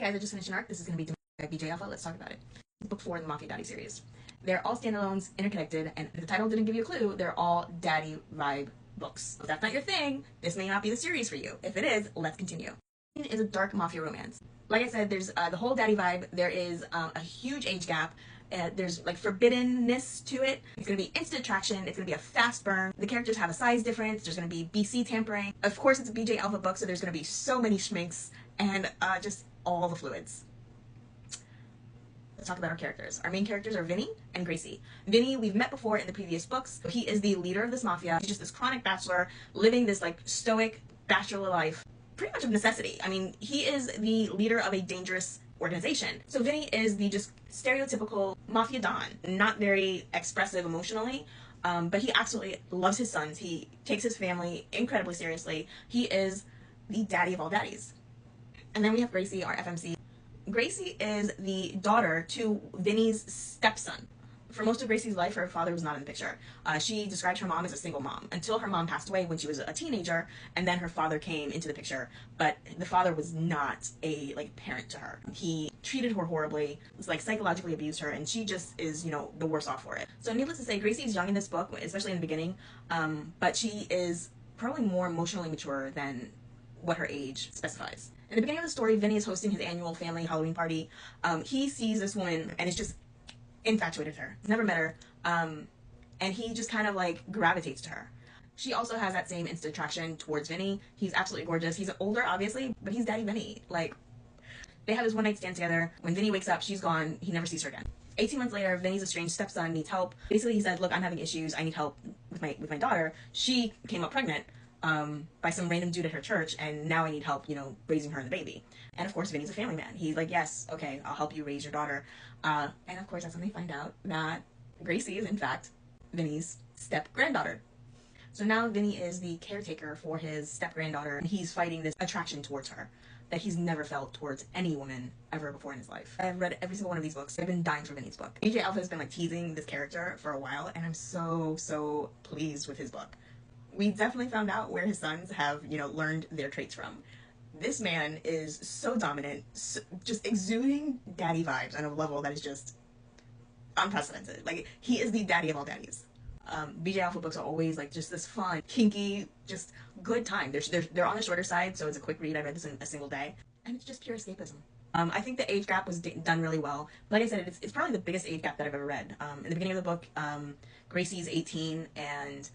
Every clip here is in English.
guys, I just finished an arc. This is going to be by BJ Alpha. Let's talk about it. Book 4 in the Mafia Daddy series. They're all standalones, interconnected, and if the title didn't give you a clue, they're all daddy vibe books. If that's not your thing, this may not be the series for you. If it is, let's continue. It is a dark mafia romance. Like I said, there's the whole daddy vibe. There is a huge age gap. There's like forbiddenness to it. It's going to be instant attraction. It's going to be a fast burn. The characters have a size difference. There's going to be BC tampering. Of course, it's a BJ Alpha book, so there's going to be so many schminks and just all the fluids. Let's talk about our characters. Our main characters are Vinny and Gracie. Vinny, we've met before in the previous books. He is the leader of this mafia. He's just this chronic bachelor living this like stoic bachelor life, pretty much of necessity. I mean, he is the leader of a dangerous organization. So Vinny is the just stereotypical mafia don, not very expressive emotionally, but he absolutely loves his sons. He takes his family incredibly seriously. He is the daddy of all daddies. And then we have Gracie, our FMC. Gracie is the daughter to Vinny's stepson. For most of Gracie's life, her father was not in the picture. She described her mom as a single mom until her mom passed away when she was a teenager, and then her father came into the picture. But the father was not a parent to her. He treated her horribly, psychologically abused her, and she just is, the worse off for it. So needless to say, Gracie is young in this book, especially in the beginning, but she is probably more emotionally mature than what her age specifies. In the beginning of the story, Vinny is hosting his annual family Halloween party. He sees this woman and is just infatuated with her. He's never met her, and he just kind of gravitates to her. She also has that same instant attraction towards Vinny. He's absolutely gorgeous. He's older, obviously, but he's Daddy Vinny. They have this one night stand together. When Vinny wakes up, she's gone. He never sees her again. 18 months later, Vinny's estranged stepson needs help. Basically, he said, "Look, I'm having issues. I need help with my daughter. She came up pregnant by some random dude at her church, and now I need help, raising her and the baby." And of course, Vinny's a family man. He's like, "Yes, okay, I'll help you raise your daughter." And of course, that's when they find out that Gracie is in fact Vinny's step-granddaughter. So now Vinny is the caretaker for his step-granddaughter, and he's fighting this attraction towards her that he's never felt towards any woman ever before in his life. I've read every single one of these books. I've been dying for Vinny's book. BJ Alpha has been teasing this character for a while, and I'm so pleased with his book. We definitely found out where his sons have, learned their traits from. This man is so dominant, just exuding daddy vibes on a level that is just unprecedented. He is the daddy of all daddies. BJ Alpha books are always just this fun, kinky, just good time. They're on the shorter side, so it's a quick read. I read this in a single day, and it's just pure escapism. I think the age gap was done really well. Like I said, it's probably the biggest age gap that I've ever read. In the beginning of the book, Gracie's 18 and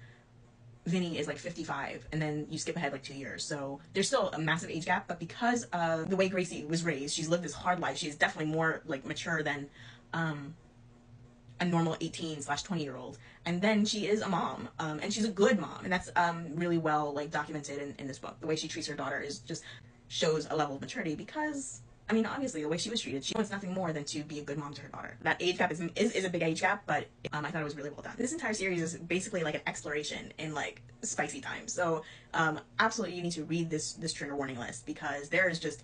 Vinny is 55, and then you skip ahead 2 years. So there's still a massive age gap, but because of the way Gracie was raised, she's lived this hard life. She's definitely more mature than a normal 18/20-year-old. And then she is a mom, and she's a good mom, and that's really well documented in this book. The way she treats her daughter is just shows a level of maturity because, I mean, obviously, the way she was treated, she wants nothing more than to be a good mom to her daughter. That age gap is a big age gap, but I thought it was really well done. This entire series is basically an exploration in spicy time. So absolutely, you need to read this trigger warning list because there is just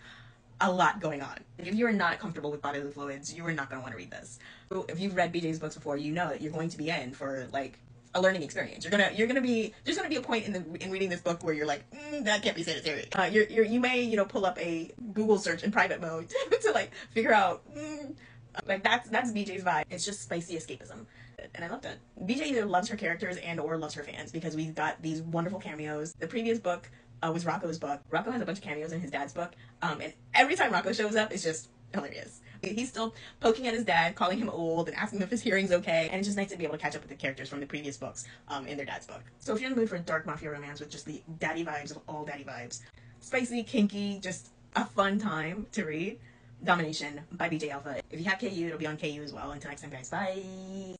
a lot going on. If you are not comfortable with bodily fluids, you are not going to want to read this. So if you've read BJ's books before, you know that you're going to be in for a learning experience. There's gonna be a point in reading this book where you're that can't be sanitary. You may pull up a Google search in private mode to figure out that's BJ's vibe. It's just spicy escapism, and I loved it. BJ either loves her characters and or loves her fans because we've got these wonderful cameos. The previous book was Rocco's book. Rocco has a bunch of cameos in his dad's book, and every time Rocco shows up, it's just hilarious. He's still poking at his dad, calling him old, and asking him if his hearing's okay. And it's just nice to be able to catch up with the characters from the previous books in their dad's book. So if you're in the mood for a dark mafia romance with just the daddy vibes of all daddy vibes, spicy, kinky, just a fun time to read, Domination by BJ Alpha. If you have KU, it'll be on KU as well. Until next time, guys. Bye!